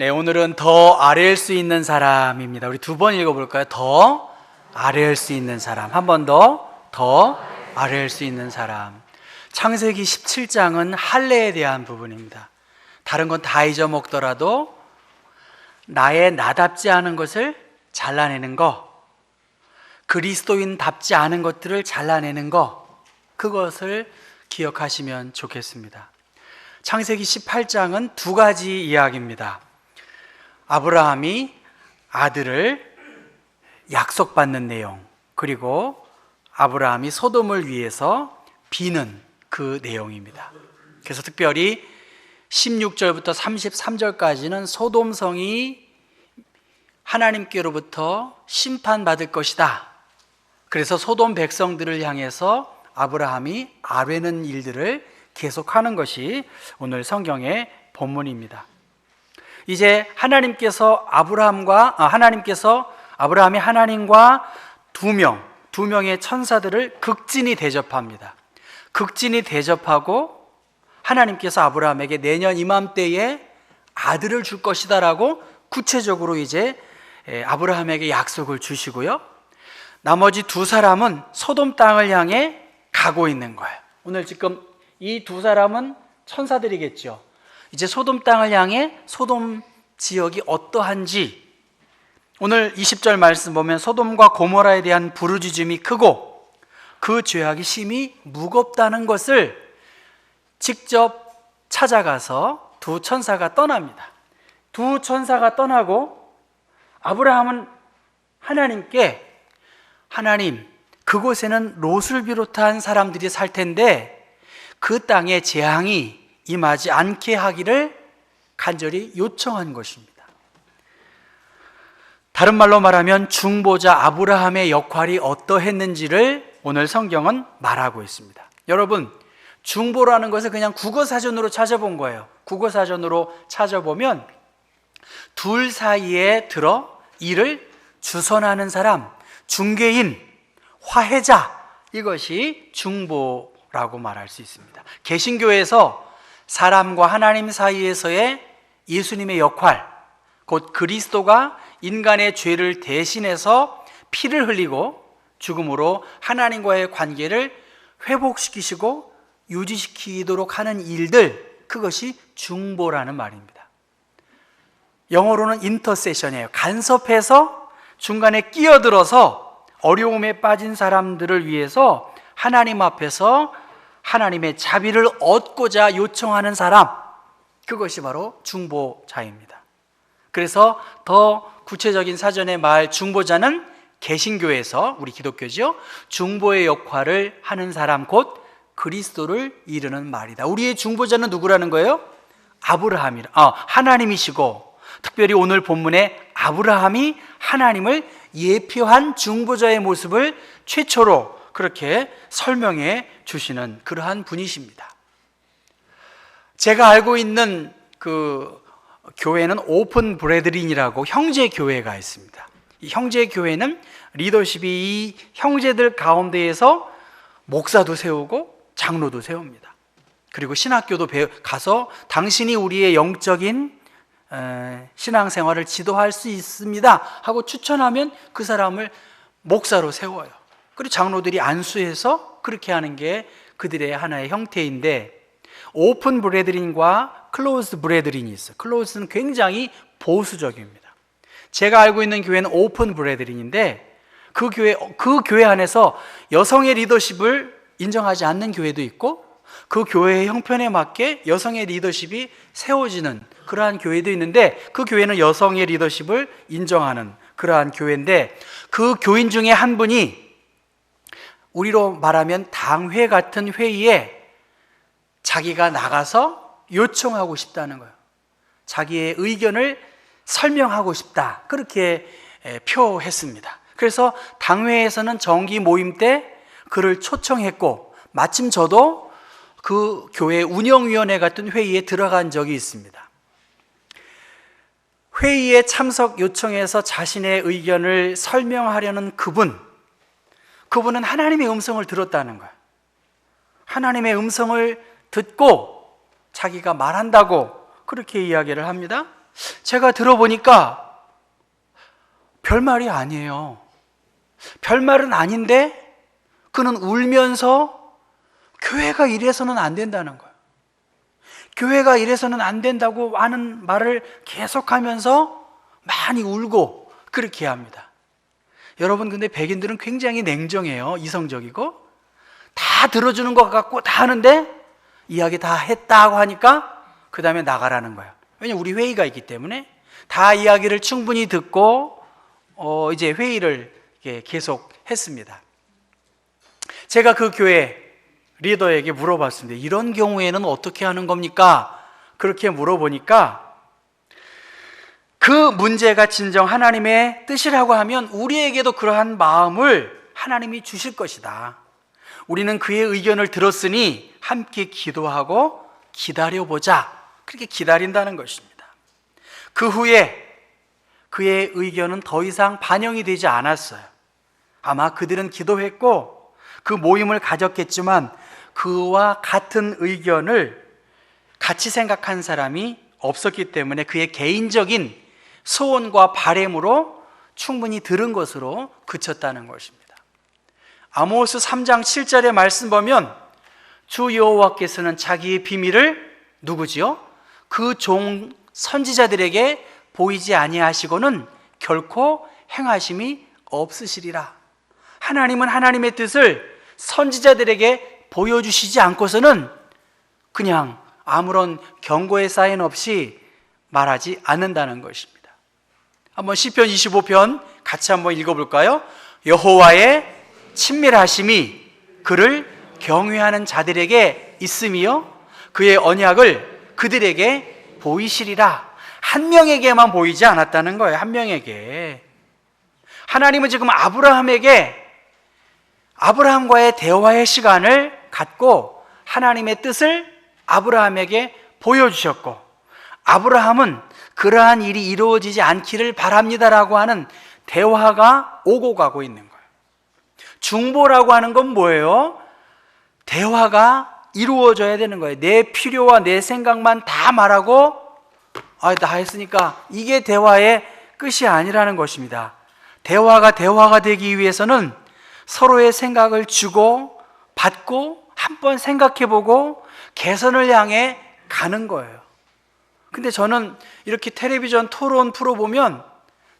네, 오늘은 더 아래일 수 있는 사람입니다. 우리 두 번 읽어볼까요? 더 아래일 수 있는 사람. 한 번 더 아래일 수 있는 사람. 창세기 17장은 할례에 대한 부분입니다. 다른 건 다 잊어먹더라도 나의 나답지 않은 것을 잘라내는 거, 그리스도인답지 않은 것들을 잘라내는 거, 그것을 기억하시면 좋겠습니다. 창세기 18장은 두 가지 이야기입니다. 아브라함이 아들을 약속받는 내용, 그리고 아브라함이 소돔을 위해서 비는 그 내용입니다. 그래서 특별히 16절부터 33절까지는 소돔성이 하나님께로부터 심판받을 것이다. 그래서 소돔 백성들을 향해서 아브라함이 아뢰는 일들을 계속하는 것이 오늘 성경의 본문입니다. 이제 하나님께서 아브라함이 하나님과 두 명의 천사들을 극진히 대접합니다. 극진히 대접하고 하나님께서 아브라함에게 내년 이맘때에 아들을 줄 것이다라고 구체적으로 이제 아브라함에게 약속을 주시고요. 나머지 두 사람은 소돔 땅을 향해 가고 있는 거예요. 오늘 지금 이 두 사람은 천사들이겠죠. 이제 소돔 땅을 향해 소돔 지역이 어떠한지, 오늘 20절 말씀 보면 소돔과 고모라에 대한 부르짖음이 크고 그 죄악이 심히 무겁다는 것을 직접 찾아가서 두 천사가 떠납니다. 두 천사가 떠나고 아브라함은 하나님께, 하나님, 그곳에는 롯을 비롯한 사람들이 살 텐데 그 땅에 재앙이 임하지 않게 하기를 간절히 요청한 것입니다. 다른 말로 말하면 중보자 아브라함의 역할이 어떠했는지를 오늘 성경은 말하고 있습니다. 여러분, 중보라는 것을 그냥 국어사전으로 찾아본 거예요. 국어사전으로 찾아보면 둘 사이에 들어 일을 주선하는 사람, 중개인, 화해자, 이것이 중보라고 말할 수 있습니다. 개신교에서 사람과 하나님 사이에서의 예수님의 역할, 곧 그리스도가 인간의 죄를 대신해서 피를 흘리고 죽음으로 하나님과의 관계를 회복시키시고 유지시키도록 하는 일들, 그것이 중보라는 말입니다. 영어로는 인터세션이에요. 간섭해서 중간에 끼어들어서 어려움에 빠진 사람들을 위해서 하나님 앞에서 하나님의 자비를 얻고자 요청하는 사람, 그것이 바로 중보자입니다. 그래서 더 구체적인 사전의 말, 중보자는 개신교에서, 우리 기독교죠, 중보의 역할을 하는 사람, 곧 그리스도를 이르는 말이다. 우리의 중보자는 누구라는 거예요? 하나님이시고, 특별히 오늘 본문에 아브라함이 하나님을 예표한 중보자의 모습을 최초로 그렇게 설명해 주시는 그러한 분이십니다. 제가 알고 있는 그 교회는 오픈 브레드린이라고 형제 교회가 있습니다. 이 형제 교회는 리더십이 이 형제들 가운데에서 목사도 세우고 장로도 세웁니다. 그리고 신학교도 가서 당신이 우리의 영적인 신앙생활을 지도할 수 있습니다 하고 추천하면 그 사람을 목사로 세워요. 그리고 장로들이 안수해서 그렇게 하는 게 그들의 하나의 형태인데, 오픈 브레드린과 클로즈드 브레드린이 있어요. 클로즈는 굉장히 보수적입니다. 제가 알고 있는 교회는 오픈 브레드린인데 그 교회 안에서 여성의 리더십을 인정하지 않는 교회도 있고, 그 교회의 형편에 맞게 여성의 리더십이 세워지는 그러한 교회도 있는데, 그 교회는 여성의 리더십을 인정하는 그러한 교회인데, 그 교인 중에 한 분이 우리로 말하면 당회 같은 회의에 자기가 나가서 요청하고 싶다는 거예요. 자기의 의견을 설명하고 싶다, 그렇게 표했습니다. 그래서 당회에서는 정기 모임 때 그를 초청했고, 마침 저도 그 교회 운영위원회 같은 회의에 들어간 적이 있습니다. 회의에 참석 요청해서 자신의 의견을 설명하려는 그분은 하나님의 음성을 들었다는 거예요. 하나님의 음성을 듣고 자기가 말한다고 그렇게 이야기를 합니다. 제가 들어보니까 별말이 아니에요. 별말은 아닌데 그는 울면서 교회가 이래서는 안 된다는 거예요. 교회가 이래서는 안 된다고 하는 말을 계속하면서 많이 울고 그렇게 합니다. 여러분, 근데 백인들은 굉장히 냉정해요. 이성적이고 다 들어주는 것 같고 다 하는데 이야기 다 했다고 하니까 그 다음에 나가라는 거예요. 왜냐하면 우리 회의가 있기 때문에 다 이야기를 충분히 듣고 이제 회의를 계속 했습니다. 제가 그 교회 리더에게 물어봤습니다. 이런 경우에는 어떻게 하는 겁니까? 그렇게 물어보니까 그 문제가 진정 하나님의 뜻이라고 하면 우리에게도 그러한 마음을 하나님이 주실 것이다. 우리는 그의 의견을 들었으니 함께 기도하고 기다려보자. 그렇게 기다린다는 것입니다. 그 후에 그의 의견은 더 이상 반영이 되지 않았어요. 아마 그들은 기도했고 그 모임을 가졌겠지만 그와 같은 의견을 같이 생각한 사람이 없었기 때문에 그의 개인적인 소원과 바램으로 충분히 들은 것으로 그쳤다는 것입니다. 아모스 3장 7절의 말씀 보면 주 여호와께서는 자기의 비밀을 누구지요? 그 종 선지자들에게 보이지 아니하시고는 결코 행하심이 없으시리라. 하나님은 하나님의 뜻을 선지자들에게 보여주시지 않고서는 그냥 아무런 경고의 사인 없이 말하지 않는다는 것입니다. 한번 시편 25편 같이 한번 읽어볼까요? 여호와의 친밀하심이 그를 경외하는 자들에게 있으며 그의 언약을 그들에게 보이시리라. 한 명에게만 보이지 않았다는 거예요. 한 명에게. 하나님은 지금 아브라함과의 대화의 시간을 갖고 하나님의 뜻을 아브라함에게 보여주셨고, 아브라함은 그러한 일이 이루어지지 않기를 바랍니다라고 하는 대화가 오고 가고 있는 거예요. 중보라고 하는 건 뭐예요? 대화가 이루어져야 되는 거예요. 내 필요와 내 생각만 다 말하고 다 했으니까 이게 대화의 끝이 아니라는 것입니다. 대화가 되기 위해서는 서로의 생각을 주고 받고 한번 생각해보고 개선을 향해 가는 거예요. 근데 저는 이렇게 텔레비전 토론 프로 보면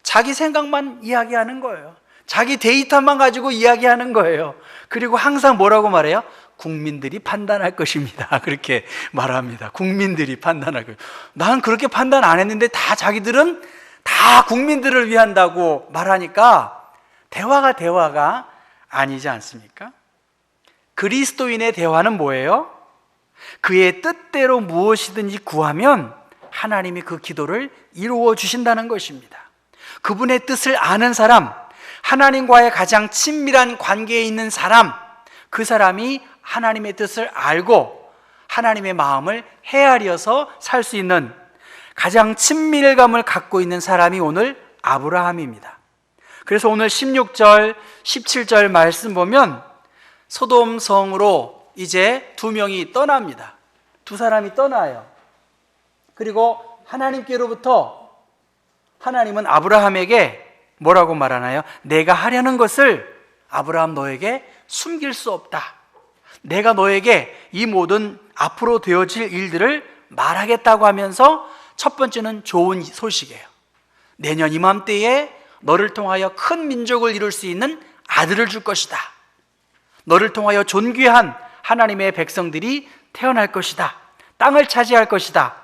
자기 생각만 이야기하는 거예요. 자기 데이터만 가지고 이야기하는 거예요. 그리고 항상 뭐라고 말해요? 국민들이 판단할 것입니다. 그렇게 말합니다. 국민들이 판단할 것입니다. 난 그렇게 판단 안 했는데 자기들은 다 국민들을 위한다고 말하니까 대화가 아니지 않습니까? 그리스도인의 대화는 뭐예요? 그의 뜻대로 무엇이든지 구하면 하나님이 그 기도를 이루어 주신다는 것입니다. 그분의 뜻을 아는 사람, 하나님과의 가장 친밀한 관계에 있는 사람, 그 사람이 하나님의 뜻을 알고 하나님의 마음을 헤아려서 살 수 있는 가장 친밀감을 갖고 있는 사람이 오늘 아브라함입니다. 그래서 오늘 16절, 17절 말씀 보면 소돔 성으로 이제 두 명이 떠납니다. 두 사람이 떠나요. 그리고 하나님께로부터 하나님은 아브라함에게 뭐라고 말하나요? 내가 하려는 것을 아브라함 너에게 숨길 수 없다. 내가 너에게 이 모든 앞으로 되어질 일들을 말하겠다고 하면서 첫 번째는 좋은 소식이에요. 내년 이맘때에 너를 통하여 큰 민족을 이룰 수 있는 아들을 줄 것이다. 너를 통하여 존귀한 하나님의 백성들이 태어날 것이다. 땅을 차지할 것이다.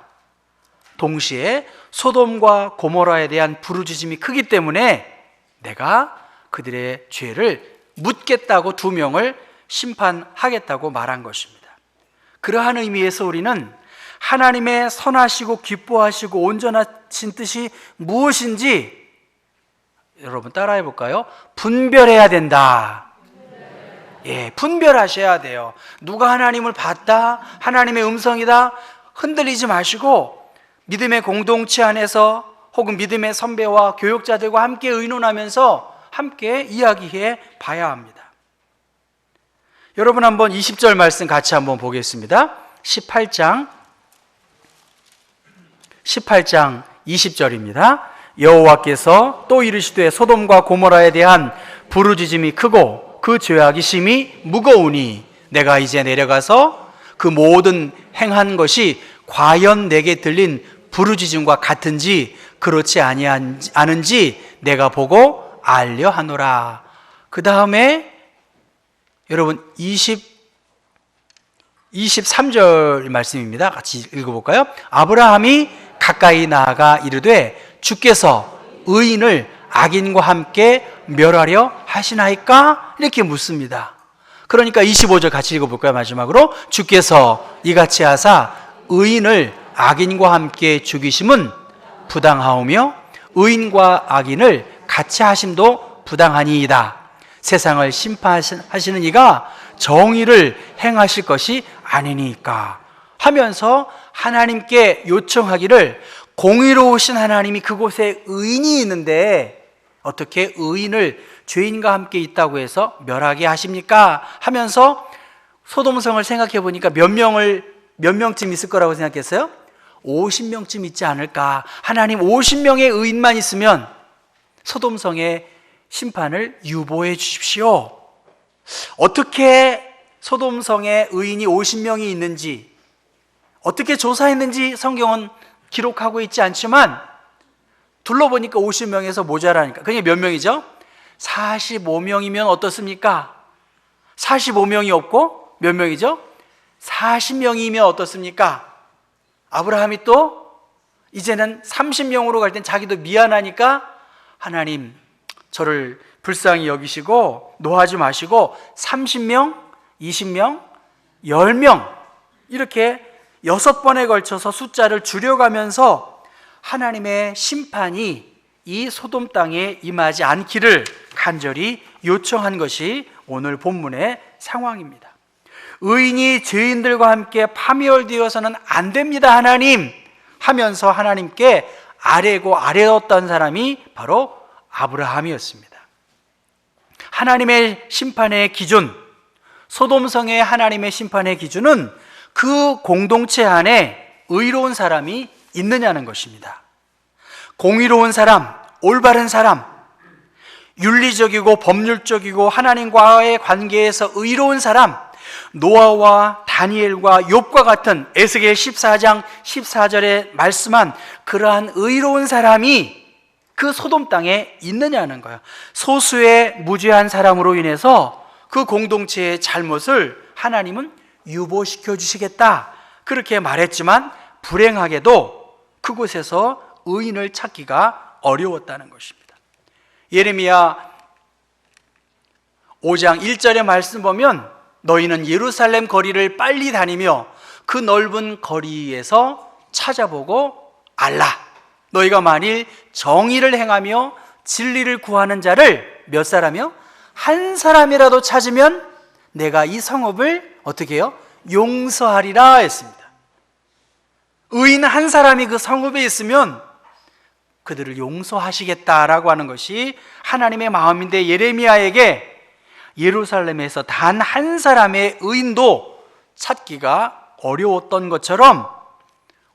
동시에 소돔과 고모라에 대한 부르짖음이 크기 때문에 내가 그들의 죄를 묻겠다고 두 명을 심판하겠다고 말한 것입니다. 그러한 의미에서 우리는 하나님의 선하시고 기뻐하시고 온전하신 뜻이 무엇인지 여러분 따라해 볼까요? 분별해야 된다. 분별하셔야 돼요. 누가 하나님을 봤다, 하나님의 음성이다, 흔들리지 마시고 믿음의 공동체 안에서 혹은 믿음의 선배와 교육자들과 함께 의논하면서 함께 이야기해 봐야 합니다. 여러분 한번 20절 말씀 같이 한번 보겠습니다. 18장 20절입니다. 여호와께서 또 이르시되 소돔과 고모라에 대한 부르짖음이 크고 그 죄악이 심히 무거우니 내가 이제 내려가서 그 모든 행한 것이 과연 내게 들린 부르짖음과 같은지 그렇지 아니한지 내가 보고 알려 하노라. 그 다음에 여러분 23절 말씀입니다. 같이 읽어볼까요? 아브라함이 가까이 나아가 이르되 주께서 의인을 악인과 함께 멸하려 하시나이까? 이렇게 묻습니다. 그러니까 25절 같이 읽어볼까요? 마지막으로 주께서 이같이 하사 의인을 악인과 함께 죽이심은 부당하오며 의인과 악인을 같이 하심도 부당하니이다. 세상을 심판하시는 이가 정의를 행하실 것이 아니니까 하면서 하나님께 요청하기를 공의로우신 하나님이 그곳에 의인이 있는데 어떻게 의인을 죄인과 함께 있다고 해서 멸하게 하십니까? 하면서 소돔성을 생각해 보니까 몇 명쯤 있을 거라고 생각했어요? 50명쯤 있지 않을까. 하나님 50명의 의인만 있으면 소돔성의 심판을 유보해 주십시오. 어떻게 소돔성에 의인이 50명이 있는지 어떻게 조사했는지 성경은 기록하고 있지 않지만 둘러보니까 50명에서 모자라니까. 그게 몇 명이죠? 45명이면 어떻습니까? 45명이 없고 몇 명이죠? 40명이면 어떻습니까? 아브라함이 또 이제는 30명으로 갈 땐 자기도 미안하니까 하나님 저를 불쌍히 여기시고 노하지 마시고 30명, 20명, 10명 이렇게 6번에 걸쳐서 숫자를 줄여가면서 하나님의 심판이 이 소돔 땅에 임하지 않기를 간절히 요청한 것이 오늘 본문의 상황입니다. 의인이 죄인들과 함께 파멸되어서는 안 됩니다 하나님 하면서 하나님께 아뢰고 아뢰었던 사람이 바로 아브라함이었습니다. 하나님의 심판의 기준, 소돔성의 하나님의 심판의 기준은 그 공동체 안에 의로운 사람이 있느냐는 것입니다. 공의로운 사람, 올바른 사람, 윤리적이고 법률적이고 하나님과의 관계에서 의로운 사람, 노아와 다니엘과 욥과 같은 에스겔 14장 14절에 말씀한 그러한 의로운 사람이 그 소돔 땅에 있느냐는 거예요. 소수의 무죄한 사람으로 인해서 그 공동체의 잘못을 하나님은 유보시켜 주시겠다 그렇게 말했지만 불행하게도 그곳에서 의인을 찾기가 어려웠다는 것입니다. 예레미야 5장 1절의 말씀 보면 너희는 예루살렘 거리를 빨리 다니며 그 넓은 거리에서 찾아보고 알라. 너희가 만일 정의를 행하며 진리를 구하는 자를 몇 사람이요? 한 사람이라도 찾으면 내가 이 성읍을 어떻게 해요? 용서하리라 했습니다. 의인 한 사람이 그 성읍에 있으면 그들을 용서하시겠다라고 하는 것이 하나님의 마음인데 예레미야에게 예루살렘에서 단 한 사람의 의인도 찾기가 어려웠던 것처럼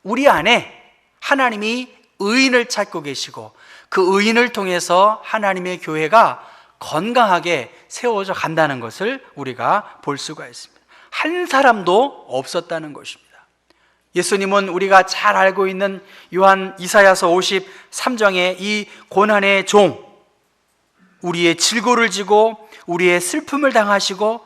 우리 안에 하나님이 의인을 찾고 계시고 그 의인을 통해서 하나님의 교회가 건강하게 세워져 간다는 것을 우리가 볼 수가 있습니다. 한 사람도 없었다는 것입니다. 예수님은 우리가 잘 알고 있는 요한 이사야서 53장의 이 고난의 종, 우리의 질고를 지고 우리의 슬픔을 당하시고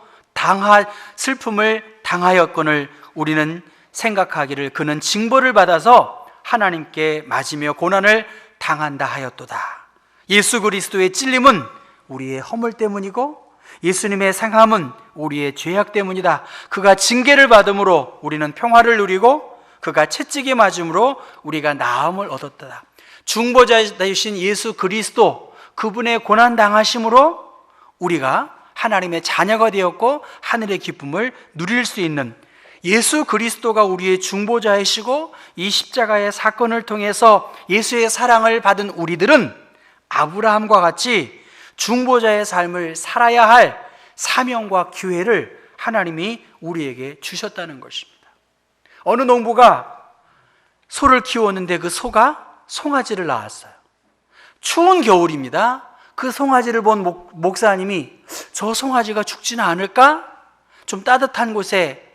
슬픔을 당하였건을 우리는 생각하기를 그는 징벌을 받아서 하나님께 맞으며 고난을 당한다 하였도다. 예수 그리스도의 찔림은 우리의 허물 때문이고 예수님의 상함은 우리의 죄악 때문이다. 그가 징계를 받음으로 우리는 평화를 누리고 그가 채찍에 맞음으로 우리가 나음을 얻었다. 중보자이신 예수 그리스도 그분의 고난 당하심으로 우리가 하나님의 자녀가 되었고 하늘의 기쁨을 누릴 수 있는 예수 그리스도가 우리의 중보자이시고 이 십자가의 사건을 통해서 예수의 사랑을 받은 우리들은 아브라함과 같이 중보자의 삶을 살아야 할 사명과 기회를 하나님이 우리에게 주셨다는 것입니다. 어느 농부가 소를 키웠는데 그 소가 송아지를 낳았어요. 추운 겨울입니다. 그 송아지를 본 목사님이 저 송아지가 죽지는 않을까? 좀 따뜻한 곳에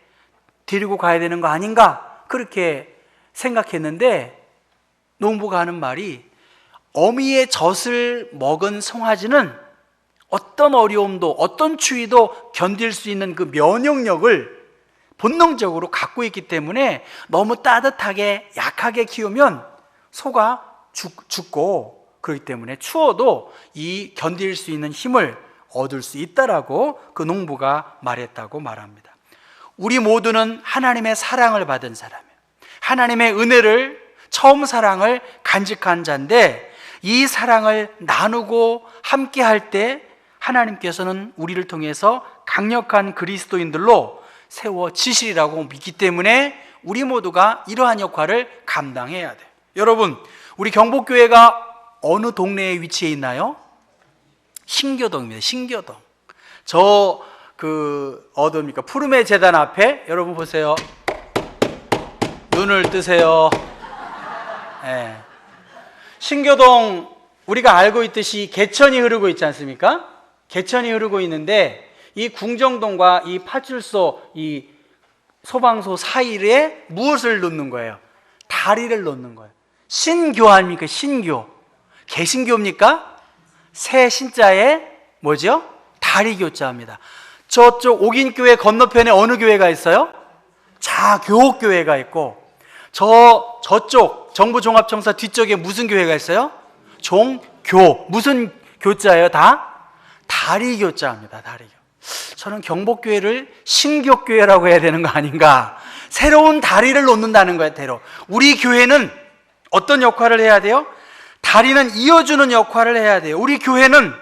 데리고 가야 되는 거 아닌가? 그렇게 생각했는데 농부가 하는 말이, 어미의 젖을 먹은 송아지는 어떤 어려움도 어떤 추위도 견딜 수 있는 그 면역력을 본능적으로 갖고 있기 때문에 너무 따뜻하게 약하게 키우면 소가 죽고, 그렇기 때문에 추워도 이 견딜 수 있는 힘을 얻을 수 있다라고 그 농부가 말했다고 말합니다. 우리 모두는 하나님의 사랑을 받은 사람이에요. 하나님의 은혜를, 처음 사랑을 간직한 자인데, 이 사랑을 나누고 함께 할 때 하나님께서는 우리를 통해서 강력한 그리스도인들로 세워지시리라고 믿기 때문에 우리 모두가 이러한 역할을 감당해야 돼요. 여러분, 우리 경복교회가 어느 동네에 위치해 있나요? 신교동입니다. 신교동. 어디입니까? 푸르메 재단 앞에, 여러분 보세요. 눈을 뜨세요. 네. 신교동, 우리가 알고 있듯이 개천이 흐르고 있지 않습니까? 개천이 흐르고 있는데, 이 궁정동과 이 파출소, 이 소방소 사이에 무엇을 놓는 거예요? 다리를 놓는 거예요. 신교 아닙니까? 신교. 개신교입니까? 새 신자에 뭐죠? 다리교자입니다. 저쪽 옥인교회 건너편에 어느 교회가 있어요? 자교옥교회가 있고, 저쪽 정부종합청사 뒤쪽에 무슨 교회가 있어요? 종교. 무슨 교자예요? 다? 다리교자입니다. 다리교. 저는 경복교회를 신교교회라고 해야 되는 거 아닌가? 새로운 다리를 놓는다는 거예요. 대로 우리 교회는 어떤 역할을 해야 돼요? 다리는 이어주는 역할을 해야 돼요. 우리 교회는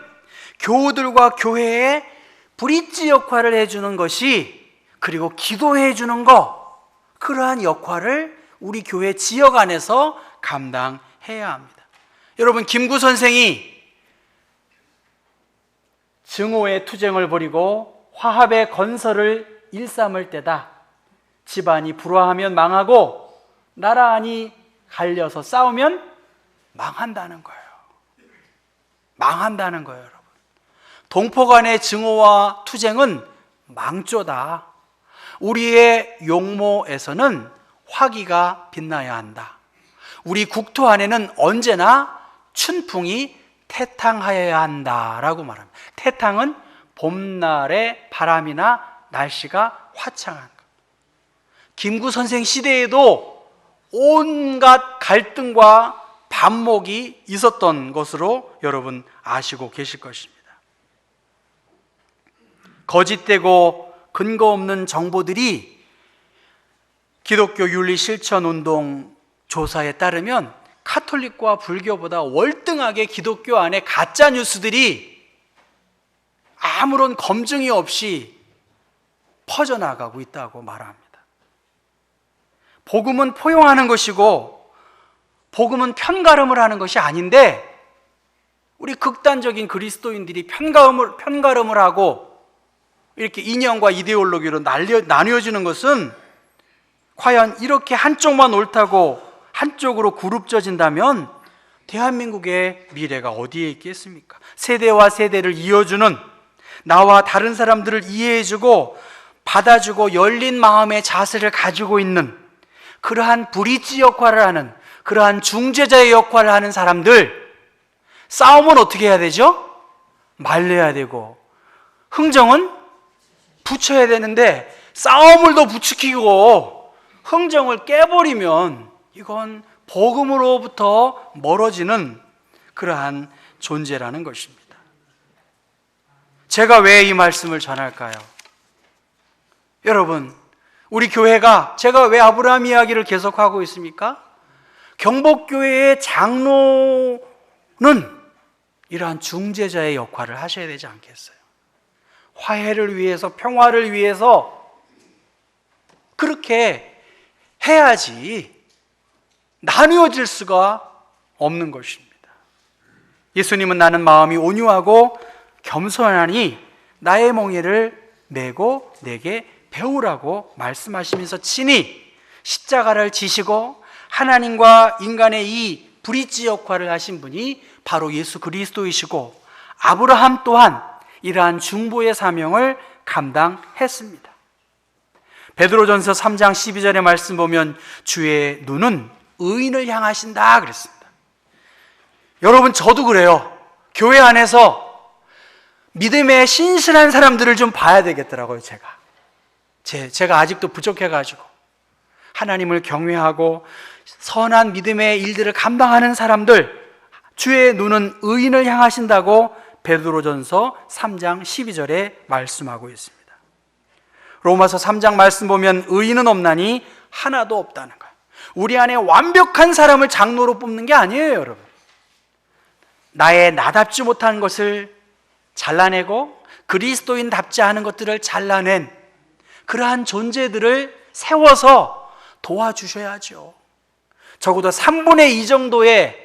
교우들과 교회의 브릿지 역할을 해주는 것이, 그리고 기도해 주는 거, 그러한 역할을 우리 교회 지역 안에서 감당해야 합니다. 여러분, 김구 선생이 증오의 투쟁을 벌이고 화합의 건설을 일삼을 때다. 집안이 불화하면 망하고 나라 안이 갈려서 싸우면 망한다는 거예요. 망한다는 거예요, 여러분. 동포 간의 증오와 투쟁은 망조다. 우리의 용모에서는 화기가 빛나야 한다. 우리 국토 안에는 언제나 춘풍이 태탕하여야 한다라고 말합니다. 태탕은 봄날의 바람이나 날씨가 화창한 것. 김구 선생 시대에도 온갖 갈등과 반목이 있었던 것으로 여러분 아시고 계실 것입니다. 거짓되고 근거 없는 정보들이 기독교 윤리 실천 운동 조사에 따르면 카톨릭과 불교보다 월등하게 기독교 안에 가짜 뉴스들이 아무런 검증이 없이 퍼져나가고 있다고 말합니다. 복음은 포용하는 것이고 복음은 편가름을 하는 것이 아닌데, 우리 극단적인 그리스도인들이 편가름을 하고 이렇게 이념과 이데올로기로 나뉘어지는 것은, 과연 이렇게 한쪽만 옳다고 한쪽으로 그룹져진다면 대한민국의 미래가 어디에 있겠습니까? 세대와 세대를 이어주는, 나와 다른 사람들을 이해해주고 받아주고 열린 마음의 자세를 가지고 있는 그러한 브릿지 역할을 하는, 그러한 중재자의 역할을 하는 사람들, 싸움은 어떻게 해야 되죠? 말려야 되고, 흥정은 붙여야 되는데 싸움을 더 부추기고 흥정을 깨버리면 이건 복음으로부터 멀어지는 그러한 존재라는 것입니다. 제가 왜 이 말씀을 전할까요? 여러분, 우리 교회가, 제가 왜 아브라함 이야기를 계속하고 있습니까? 경복교회의 장로는 이러한 중재자의 역할을 하셔야 되지 않겠어요? 화해를 위해서, 평화를 위해서 그렇게 해야지 나누어질 수가 없는 것입니다. 예수님은 나는 마음이 온유하고 겸손하니 나의 멍에를 메고 내게 배우라고 말씀하시면서 친히 십자가를 지시고 하나님과 인간의 이 브릿지 역할을 하신 분이 바로 예수 그리스도이시고, 아브라함 또한 이러한 중보의 사명을 감당했습니다. 베드로전서 3장 12절의 말씀 보면 주의 눈은 의인을 향하신다 그랬습니다. 여러분, 저도 그래요. 교회 안에서 믿음에 신실한 사람들을 좀 봐야 되겠더라고요. 제가 아직도 부족해가지고 하나님을 경외하고 선한 믿음의 일들을 감당하는 사람들, 주의 눈은 의인을 향하신다고 베드로전서 3장 12절에 말씀하고 있습니다. 로마서 3장 말씀 보면 의인은 없나니 하나도 없다는 거예요. 우리 안에 완벽한 사람을 장로로 뽑는 게 아니에요, 여러분. 나의 나답지 못한 것을 잘라내고 그리스도인답지 않은 것들을 잘라낸 그러한 존재들을 세워서 도와주셔야죠. 적어도 3분의 2 정도의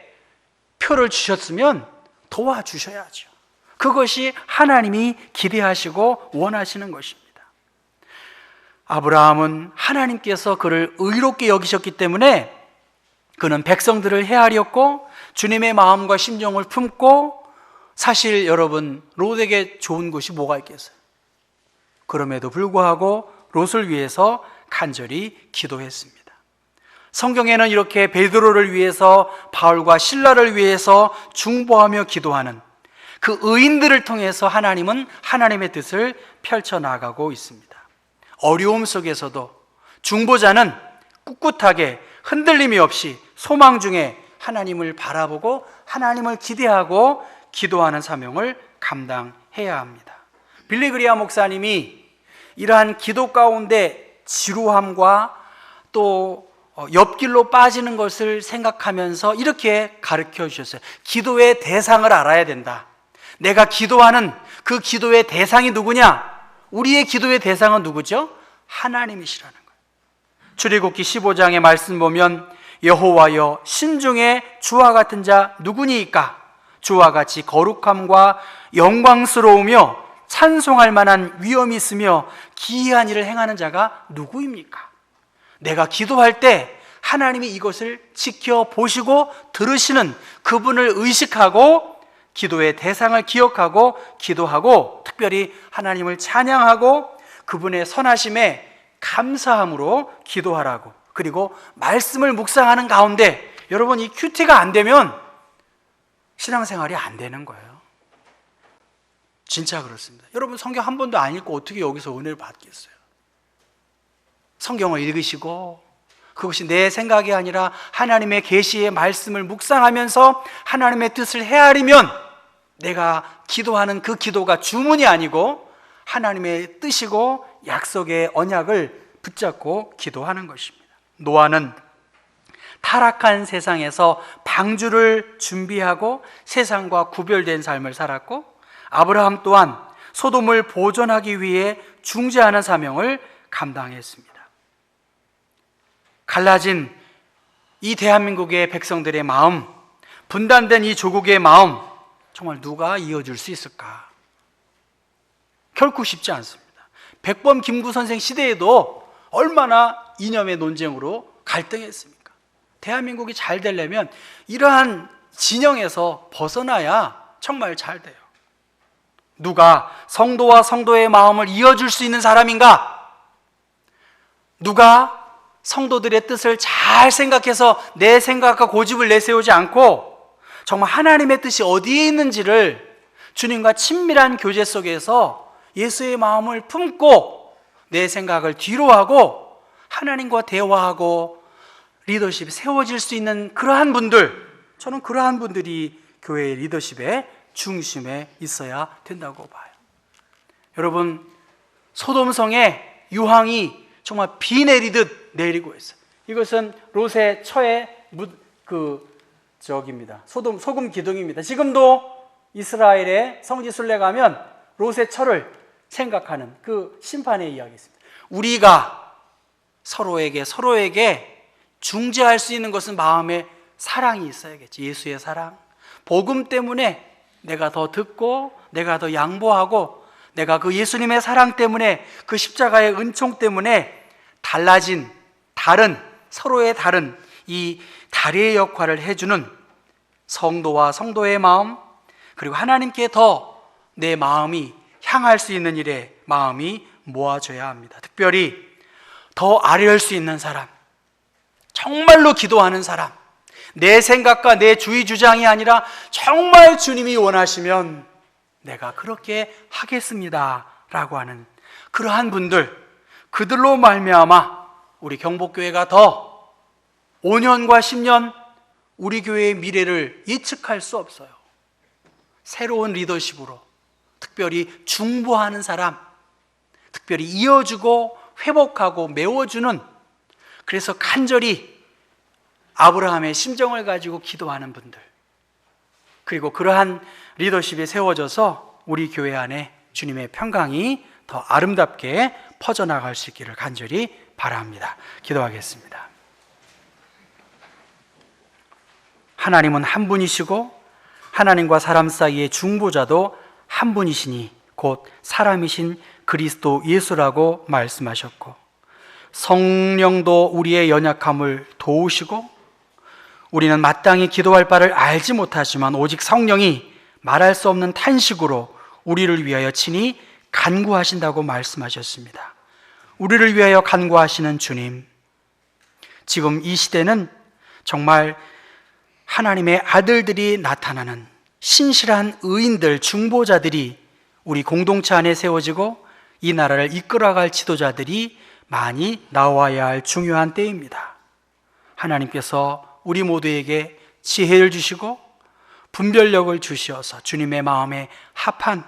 표를 주셨으면 도와주셔야죠. 그것이 하나님이 기대하시고 원하시는 것입니다. 아브라함은 하나님께서 그를 의롭게 여기셨기 때문에 그는 백성들을 헤아렸고 주님의 마음과 심정을 품고, 사실 여러분, 롯에게 좋은 것이 뭐가 있겠어요? 그럼에도 불구하고 롯을 위해서 간절히 기도했습니다. 성경에는 이렇게 베드로를 위해서, 바울과 실라를 위해서 중보하며 기도하는 그 의인들을 통해서 하나님은 하나님의 뜻을 펼쳐나가고 있습니다. 어려움 속에서도 중보자는 꿋꿋하게 흔들림이 없이 소망 중에 하나님을 바라보고 하나님을 기대하고 기도하는 사명을 감당해야 합니다. 빌리 그리암 목사님이 이러한 기도 가운데 지루함과 또 옆길로 빠지는 것을 생각하면서 이렇게 가르쳐 주셨어요. 기도의 대상을 알아야 된다. 내가 기도하는 그 기도의 대상이 누구냐? 우리의 기도의 대상은 누구죠? 하나님이시라는 거예요. 출애굽기 15장의 말씀 보면 여호와여, 신중에 주와 같은 자 누구니이까? 주와 같이 거룩함과 영광스러우며 찬송할 만한 위엄이 있으며 기이한 일을 행하는 자가 누구입니까? 내가 기도할 때 하나님이 이것을 지켜보시고 들으시는 그분을 의식하고 기도의 대상을 기억하고 기도하고, 특별히 하나님을 찬양하고 그분의 선하심에 감사함으로 기도하라고. 그리고 말씀을 묵상하는 가운데, 여러분, 이 큐티가 안 되면 신앙생활이 안 되는 거예요. 진짜 그렇습니다. 여러분, 성경 한 번도 안 읽고 어떻게 여기서 은혜를 받겠어요? 성경을 읽으시고 그것이 내 생각이 아니라 하나님의 계시의 말씀을 묵상하면서 하나님의 뜻을 헤아리면 내가 기도하는 그 기도가 주문이 아니고 하나님의 뜻이고 약속의 언약을 붙잡고 기도하는 것입니다. 노아는 타락한 세상에서 방주를 준비하고 세상과 구별된 삶을 살았고, 아브라함 또한 소돔을 보존하기 위해 중재하는 사명을 감당했습니다. 갈라진 이 대한민국의 백성들의 마음, 분단된 이 조국의 마음, 정말 누가 이어줄 수 있을까? 결코 쉽지 않습니다. 백범 김구 선생 시대에도 얼마나 이념의 논쟁으로 갈등했습니까? 대한민국이 잘 되려면 이러한 진영에서 벗어나야 정말 잘 돼요. 누가 성도와 성도의 마음을 이어줄 수 있는 사람인가? 누가 성도들의 뜻을 잘 생각해서 내 생각과 고집을 내세우지 않고 정말 하나님의 뜻이 어디에 있는지를 주님과 친밀한 교제 속에서 예수의 마음을 품고 내 생각을 뒤로하고 하나님과 대화하고 리더십이 세워질 수 있는 그러한 분들, 저는 그러한 분들이 교회의 리더십의 중심에 있어야 된다고 봐요. 여러분, 소돔성에 유황이 정말 비 내리듯 내리고 있어요. 이것은 롯의 처의 소금 기둥입니다. 지금도 이스라엘의 성지 순례 가면 롯의 처를 생각하는 그 심판의 이야기 있습니다. 우리가 서로에게 중재할 수 있는 것은 마음에 사랑이 있어야겠지. 예수의 사랑, 복음 때문에 내가 더 듣고 내가 더 양보하고 내가 그 예수님의 사랑 때문에 그 십자가의 은총 때문에 달라진 서로의 다른 이 다리의 역할을 해주는 성도와 성도의 마음, 그리고 하나님께 더 내 마음이 향할 수 있는 일에 마음이 모아져야 합니다. 특별히 더 아뢰할 수 있는 사람, 정말로 기도하는 사람, 내 생각과 내 주의 주장이 아니라 정말 주님이 원하시면 내가 그렇게 하겠습니다 라고 하는 그러한 분들, 그들로 말미암아 우리 경복교회가 더 5년과 10년 우리 교회의 미래를 예측할 수 없어요. 새로운 리더십으로, 특별히 중보하는 사람, 특별히 이어주고 회복하고 메워주는, 그래서 간절히 아브라함의 심정을 가지고 기도하는 분들, 그리고 그러한 리더십이 세워져서 우리 교회 안에 주님의 평강이 더 아름답게 퍼져나갈 수 있기를 간절히 바랍니다. 기도하겠습니다. 하나님은 한 분이시고 하나님과 사람 사이의 중보자도 한 분이시니 곧 사람이신 그리스도 예수라고 말씀하셨고, 성령도 우리의 연약함을 도우시고, 우리는 마땅히 기도할 바를 알지 못하지만 오직 성령이 말할 수 없는 탄식으로 우리를 위하여 친히 간구하신다고 말씀하셨습니다. 우리를 위하여 간구하시는 주님, 지금 이 시대는 정말 하나님의 아들들이 나타나는 신실한 의인들, 중보자들이 우리 공동체 안에 세워지고 이 나라를 이끌어갈 지도자들이 많이 나와야 할 중요한 때입니다. 하나님께서 우리 모두에게 지혜를 주시고 분별력을 주시어서 주님의 마음에 합한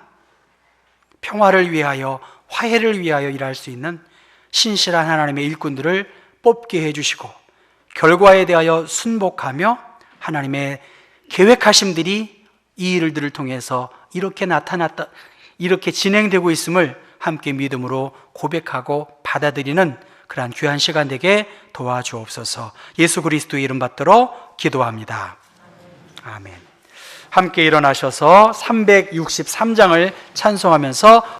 평화를 위하여, 화해를 위하여 일할 수 있는 신실한 하나님의 일꾼들을 뽑게 해주시고, 결과에 대하여 순복하며 하나님의 계획하심들이 이 일들을 통해서 이렇게 나타났다, 이렇게 진행되고 있음을 함께 믿음으로 고백하고 받아들이는 그러한 귀한 시간 되게 도와주옵소서. 예수 그리스도의 이름 받들어 기도합니다. 아멘. 함께 일어나셔서 363장을 찬송하면서